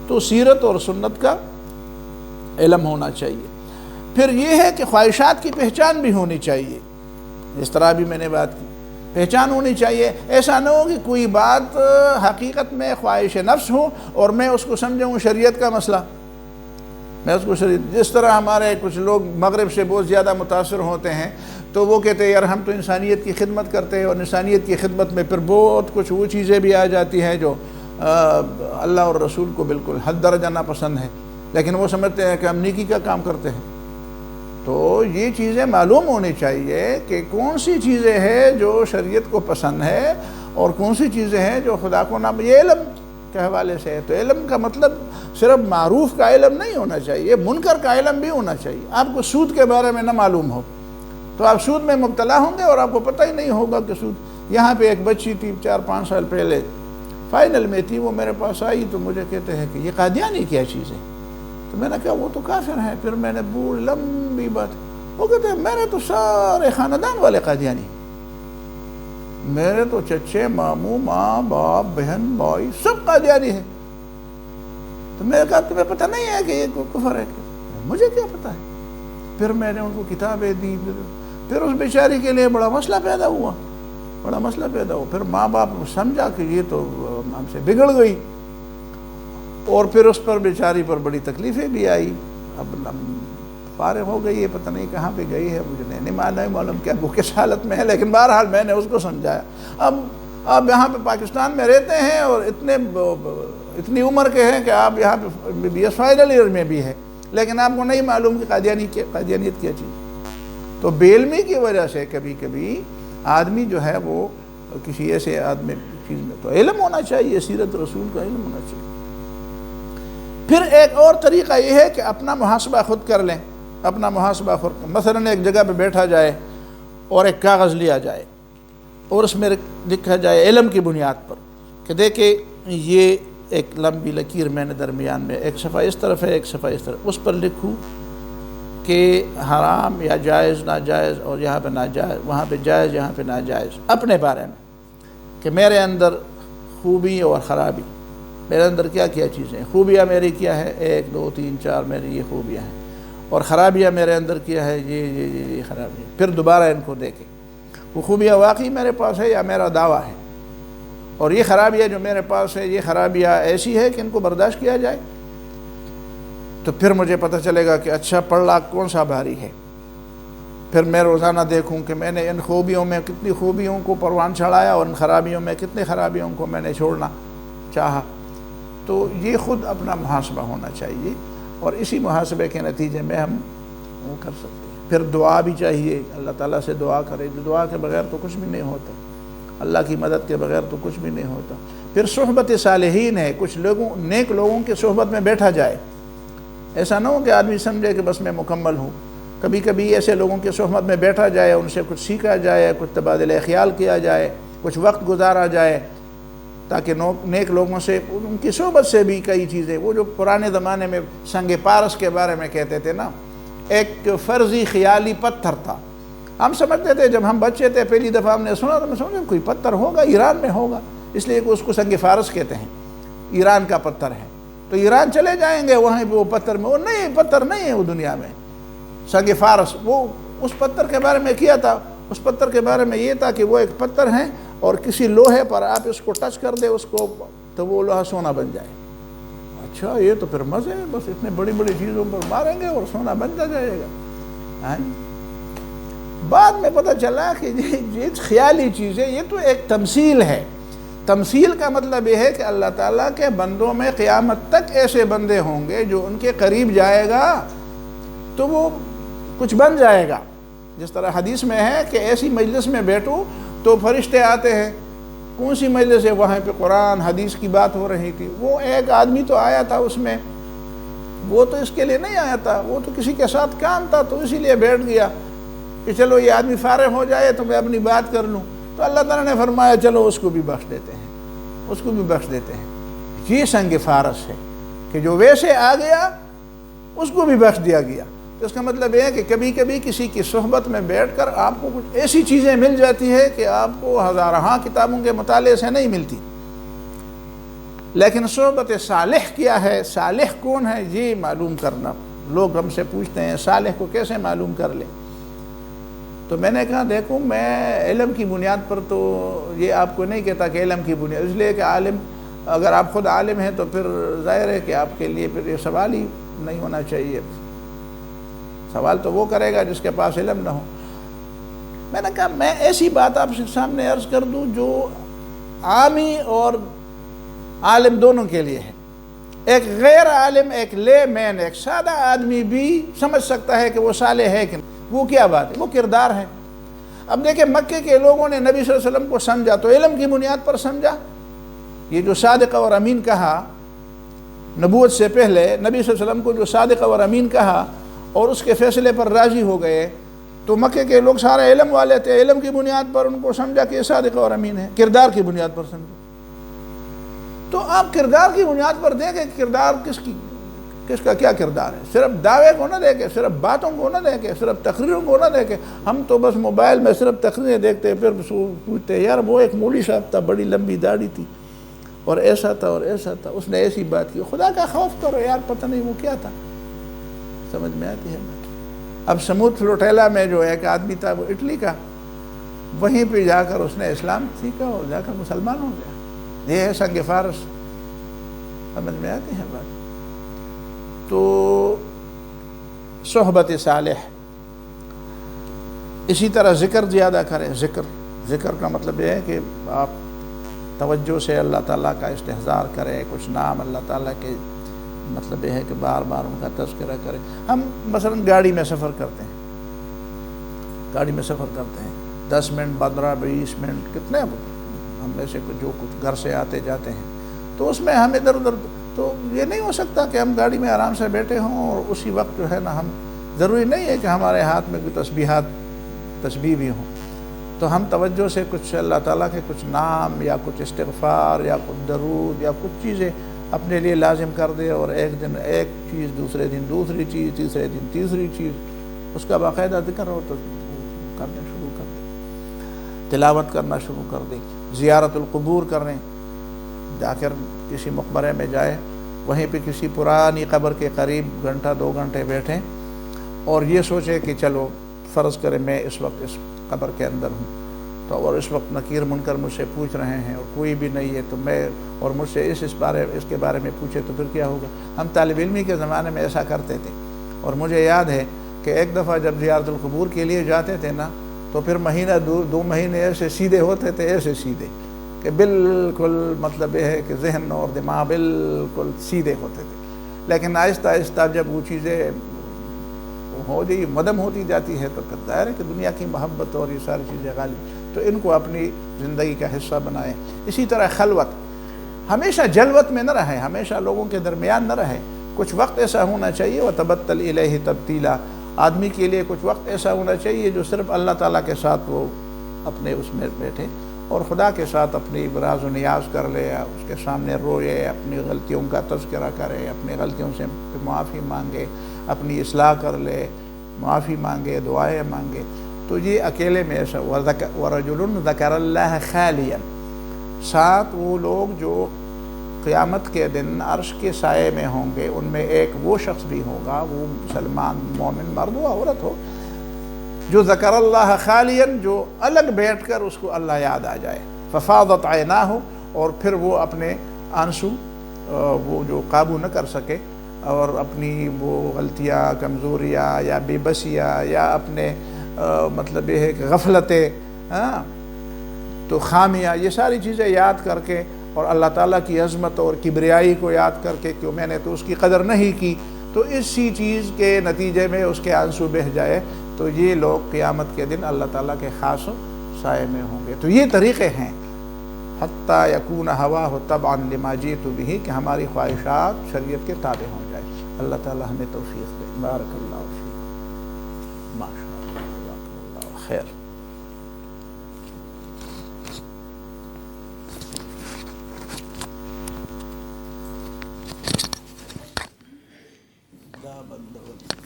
تو سیرت اور سنت کا علم ہونا چاہیے. پھر یہ ہے کہ خواہشات کی پہچان بھی ہونی چاہیے. اس طرح بھی میں نے بات کی، پہچان ہونی چاہیے. ایسا نہ ہو کہ کوئی بات حقیقت میں خواہش نفس ہو اور میں اس کو سمجھوں شریعت کا مسئلہ. میں اس کو جس طرح ہمارے کچھ لوگ مغرب سے بہت زیادہ متاثر ہوتے ہیں تو وہ کہتے ہیں یار ہم تو انسانیت کی خدمت کرتے ہیں، اور انسانیت کی خدمت میں پھر بہت کچھ وہ چیزیں بھی آ جاتی ہیں جو اللہ اور رسول کو بالکل حد درجہ ناپسند ہے، لیکن وہ سمجھتے ہیں کہ ہم نیکی کا کام کرتے ہیں. تو یہ چیزیں معلوم ہونی چاہیے کہ کون سی چیزیں ہیں جو شریعت کو پسند ہے اور کون سی چیزیں ہیں جو خدا کو نہ. یہ علم کے حوالے سے ہے. تو علم کا مطلب صرف معروف کا علم نہیں ہونا چاہیے، منکر کا علم بھی ہونا چاہیے. آپ کو سود کے بارے میں نہ معلوم ہو تو آپ سود میں مبتلا ہوں گے اور آپ کو پتہ ہی نہیں ہوگا کہ سود. یہاں پہ ایک بچی تھی 4-5 سال پہلے، فائنل میں تھی، وہ میرے پاس آئی تو مجھے کہتے ہیں کہ یہ قادیانی کیا چیز ہے؟ تو میں نے کہا وہ تو کافر ہیں. پھر میں نے بول لمبی بات، وہ کہتے ہیں میرے تو سارے خاندان والے قادیانی، میرے تو چچے ماموں ماں باپ بہن بھائی سب قادیانی ہیں. تو میں نے کہا تمہیں پتہ نہیں ہے کہ یہ کفر ہے؟ مجھے کیا پتہ ہے. پھر میں نے ان کو کتابیں دی. پھر اس بیچاری کے لیے بڑا مسئلہ پیدا ہوا. پھر ماں باپ سمجھا کہ یہ تو ہم سے بگڑ گئی، اور پھر اس پر بیچاری پر بڑی تکلیفیں بھی آئی. اب فارغ ہو گئی ہے، پتہ نہیں کہاں پہ گئی ہے، مجھے نہیں معلوم کیا وہ کس حالت میں ہے، لیکن بہرحال میں نے اس کو سمجھایا. اب آپ یہاں پہ پاکستان میں رہتے ہیں اور اتنی عمر کے ہیں کہ آپ یہاں پہ بی ایس فائنل ایئر میں بھی ہے، لیکن آپ کو نہیں معلوم کہ قادیانیت کیا چیز. تو بے علمی کی وجہ سے کبھی کبھی آدمی جو ہے وہ کسی ایسے آدمی چیز میں، تو علم ہونا چاہیے، سیرت رسول کا علم ہونا چاہیے. پھر ایک اور طریقہ یہ ہے کہ اپنا محاسبہ خود کر لیں. اپنا محاسبہ خود، مثلا ایک جگہ پہ بیٹھا جائے اور ایک کاغذ لیا جائے اور اس میں لکھا جائے علم کی بنیاد پر کہ دیکھیں یہ ایک لمبی لکیر میں نے درمیان میں ایک صفحہ اس طرف ہے ایک صفحہ اس طرف، اس پر لکھوں کہ حرام یا جائز ناجائز، اور یہاں پہ ناجائز، وہاں پہ جائز، یہاں پہ ناجائز، اپنے بارے میں کہ میرے اندر خوبی اور خرابی، میرے اندر کیا کیا چیزیں، خوبیاں میری کیا ہے 1 2 3 4 میری یہ خوبیاں ہیں، اور خرابیاں میرے اندر کیا ہے یہ خرابیاں. پھر دوبارہ ان کو دیکھیں وہ خوبیاں واقعی میرے پاس ہے یا میرا دعویٰ ہے، اور یہ خرابیاں جو میرے پاس ہے یہ خرابیاں ایسی ہے کہ ان کو برداشت کیا جائے. تو پھر مجھے پتہ چلے گا کہ اچھا پڑھنا کون سا بھاری ہے. پھر میں روزانہ دیکھوں کہ میں نے ان خوبیوں میں کتنی خوبیوں کو پروان چڑھایا اور ان خرابیوں میں کتنی خرابیوں کو میں نے چھوڑنا چاہا. تو یہ خود اپنا محاسبہ ہونا چاہیے، اور اسی محاسبے کے نتیجے میں ہم وہ کر سکتے ہیں. پھر دعا بھی چاہیے، اللہ تعالیٰ سے دعا کرے. دعا کے بغیر تو کچھ بھی نہیں ہوتا، اللہ کی مدد کے بغیر تو کچھ بھی نہیں ہوتا. پھر صحبت صالحین ہے، کچھ لوگوں نیک لوگوں کے صحبت میں بیٹھا جائے. ایسا نہ ہو کہ آدمی سمجھے کہ بس میں مکمل ہوں. کبھی کبھی ایسے لوگوں کے صحبت میں بیٹھا جائے، ان سے کچھ سیکھا جائے، کچھ تبادلہ خیال کیا جائے، کچھ وقت گزارا جائے. تاکہ نیک لوگوں سے ان کی صحبت سے بھی کئی چیزیں، وہ جو پرانے زمانے میں سنگ پارس کے بارے میں کہتے تھے نا، ایک فرضی خیالی پتھر تھا، ہم سمجھتے تھے جب ہم بچے تھے پہلی دفعہ ہم نے سنا تو میں سمجھا کوئی پتھر ہوگا ایران میں ہوگا، اس لیے کہ اس کو سنگ فارس کہتے ہیں، ایران کا پتھر ہے، تو ایران چلے جائیں گے وہیں پہ وہ پتھر میں، وہ نہیں پتھر نہیں ہے وہ دنیا میں، سنگ فارس، وہ اس پتھر کے بارے میں کیا تھا، اس پتھر کے بارے میں یہ تھا کہ وہ ایک پتھر ہے اور کسی لوہے پر آپ اس کو ٹچ کر دے اس کو تو وہ لوہا سونا بن جائے۔ اچھا یہ تو پھر مزے ہے، بس اتنے بڑی بڑی چیزوں پر ماریں گے اور سونا بنتا جائے گا۔ بعد میں پتہ چلا کہ یہ خیالی چیز ہے، یہ تو ایک تمثیل ہے۔ تمثیل کا مطلب یہ ہے کہ اللہ تعالیٰ کے بندوں میں قیامت تک ایسے بندے ہوں گے جو ان کے قریب جائے گا تو وہ کچھ بن جائے گا۔ جس طرح حدیث میں ہے کہ ایسی مجلس میں بیٹھو تو فرشتے آتے ہیں، کون سی مجلس ہے؟ وہاں پہ قرآن حدیث کی بات ہو رہی تھی، وہ ایک آدمی تو آیا تھا اس میں، وہ تو اس کے لیے نہیں آیا تھا، وہ تو کسی کے ساتھ کام تھا تو اسی لیے بیٹھ گیا کہ چلو یہ آدمی فارغ ہو جائے تو میں اپنی بات کر لوں، تو اللہ تعالیٰ نے فرمایا چلو اس کو بھی بخش دیتے ہیں، اس کو بھی بخش دیتے ہیں۔ یہ سنگ فارس ہے کہ جو ویسے آ گیا اس کو بھی بخش دیا گیا۔ تو اس کا مطلب یہ ہے کہ کبھی کبھی کسی کی صحبت میں بیٹھ کر آپ کو کچھ ایسی چیزیں مل جاتی ہے کہ آپ کو ہزارہا کتابوں کے مطالعے سے نہیں ملتی، لیکن صحبت صالح کیا ہے، صالح کون ہے یہ معلوم کرنا۔ لوگ ہم سے پوچھتے ہیں صالح کو کیسے معلوم کر لیں، تو میں نے کہا دیکھو میں علم کی بنیاد پر تو یہ آپ کو نہیں کہتا کہ علم کی بنیاد، اس لیے کہ عالم اگر آپ خود عالم ہیں تو پھر ظاہر ہے کہ آپ کے لیے پھر یہ سوال ہی نہیں ہونا چاہیے، سوال تو وہ کرے گا جس کے پاس علم نہ ہو۔ میں نے کہا میں ایسی بات آپ سے سامنے عرض کر دوں جو عامی اور عالم دونوں کے لیے ہے، ایک غیر عالم، ایک لے مین، ایک سادہ آدمی بھی سمجھ سکتا ہے کہ وہ صالح ہے کہ وہ کیا بات ہے، وہ کردار ہے۔ اب دیکھیں مکے کے لوگوں نے نبی صلی اللہ علیہ وسلم کو سمجھا تو علم کی بنیاد پر سمجھا، یہ جو صادق اور امین کہا نبوت سے پہلے، نبی صلی اللہ علیہ وسلم کو جو صادق اور امین کہا اور اس کے فیصلے پر راضی ہو گئے، تو مکے کے لوگ سارے علم والے تھے، علم کی بنیاد پر ان کو سمجھا کہ یہ صادق اور امین ہے، کردار کی بنیاد پر سمجھا۔ تو آپ کردار کی بنیاد پر دیکھیں کردار کس کا کیا کردار ہے، صرف دعوے کو نہ دیکھیں، صرف باتوں کو نہ دیکھیں، صرف تقریروں کو نہ دیکھیں۔ ہم تو بس موبائل میں صرف تقریریں دیکھتے ہیں، پھر پوچھتے ہیں یار وہ ایک مولوی صاحب تھا، بڑی لمبی داڑھی تھی اور ایسا تھا اور ایسا تھا، اس نے ایسی بات کی، خدا کا خوف کرو یار، پتہ نہیں وہ کیا تھا۔ سمجھ میں آتی ہے بات۔ اب سمود فلوٹیلا میں جو ایک آدمی تھا وہ اٹلی کا، وہیں پہ جا کر اس نے اسلام سیکھا اور جا کر مسلمان ہو گیا، یہ ہے سنگ فارس۔ سمجھ میں آتی ہے بات۔ تو صحبت صالح، اسی طرح ذکر زیادہ کریں، ذکر کا مطلب یہ ہے کہ آپ توجہ سے اللہ تعالیٰ کا استحضار کریں، کچھ نام اللہ تعالیٰ کے، مطلب یہ ہے کہ بار بار ان کا تذکرہ کریں۔ ہم مثلا گاڑی میں سفر کرتے ہیں، 10 منٹ 15 20 منٹ کتنے ہم میں سے جو کچھ گھر سے آتے جاتے ہیں، تو اس میں ہم ادھر ادھر، تو یہ نہیں ہو سکتا کہ ہم گاڑی میں آرام سے بیٹھے ہوں اور اسی وقت جو ہے نا، ہم ضروری نہیں ہے کہ ہمارے ہاتھ میں کوئی تسبیح بھی ہوں، تو ہم توجہ سے کچھ اللہ تعالیٰ کے کچھ نام یا کچھ استغفار یا کچھ درود یا کچھ چیزیں اپنے لیے لازم کر دے، اور ایک دن ایک چیز، دوسرے دن دوسری چیز، تیسرے دن تیسری چیز، اس کا باقاعدہ ذکر ہو تو کرنا شروع کر دیں، تلاوت کرنا شروع کر دیں، زیارت القبور کریں، جا کر کسی مقبرے میں جائے، وہیں پہ کسی پرانی قبر کے قریب گھنٹہ 2 گھنٹے بیٹھیں اور یہ سوچیں کہ چلو فرض کریں میں اس وقت اس قبر کے اندر ہوں، تو اور اس وقت نکیر منکر مجھ سے پوچھ رہے ہیں اور کوئی بھی نہیں ہے، تو میں اور مجھ سے اس کے بارے میں پوچھے تو پھر کیا ہوگا۔ ہم طالب علمی کے زمانے میں ایسا کرتے تھے، اور مجھے یاد ہے کہ ایک دفعہ جب زیارت القبور کے لیے جاتے تھے نا، تو پھر مہینہ 2 مہینے ایسے سیدھے ہوتے تھے، ایسے سیدھے کہ بالکل مطلب یہ ہے کہ ذہن اور دماغ بالکل سیدھے ہوتے تھے، لیکن آہستہ آہستہ جب وہ چیزیں مدم ہوتی جاتی ہے تو پھر ظاہر ہے کہ دنیا کی محبت اور یہ ساری چیزیں غالب، تو ان کو اپنی زندگی کا حصہ بنائیں۔ اسی طرح خلوت، ہمیشہ جلوت میں نہ رہیں، ہمیشہ لوگوں کے درمیان نہ رہیں، کچھ وقت ایسا ہونا چاہیے، وَتَبَتَّلْ إِلَيْهِ تَبْتِيلًا، آدمی کے لیے کچھ وقت ایسا ہونا چاہیے جو صرف اللہ تعالیٰ کے ساتھ وہ اپنے اس میں بیٹھے اور خدا کے ساتھ اپنی راز و نیاز کر لے، اس کے سامنے روئے، اپنی غلطیوں کا تذکرہ کرے، اپنی غلطیوں سے معافی مانگے، اپنی اصلاح کر لے، معافی مانگے، دعائیں مانگے، تو یہ اکیلے میں ایسا وَرَجُلٌ ذَكَرَ اللَّهَ خَالِيًا، ساتھ وہ لوگ جو قیامت کے دن عرش کے سائے میں ہوں گے، ان میں ایک وہ شخص بھی ہوگا، وہ مسلمان مومن مرد و عورت ہو، جو ذکر اللہ خالین، جو الگ بیٹھ کر اس کو اللہ یاد آ جائے، ففاضت عیناہ، اور پھر وہ اپنے آنسو وہ جو قابو نہ کر سکے، اور اپنی وہ غلطیاں، کمزوریاں یا بے بسیاں یا اپنے مطلب یہ ہے کہ غفلتیں، تو خامیاں، یہ ساری چیزیں یاد کر کے اور اللہ تعالیٰ کی عظمت اور کبریائی کو یاد کر کے کہ میں نے تو اس کی قدر نہیں کی، تو اسی چیز کے نتیجے میں اس کے آنسو بہہ جائے، تو یہ لوگ قیامت کے دن اللہ تعالیٰ کے خاص سائے میں ہوں گے۔ تو یہ طریقے ہیں حتیٰ یکون ہواہ تبعا لما جئت بہ، کہ ہماری خواہشات شریعت کے تابع ہو جائے۔ اللہ تعالیٰ ہمیں توفیق دے۔ بارک اللہ فیکم، ماشاء اللہ، جزاکم اللہ خیر۔ بند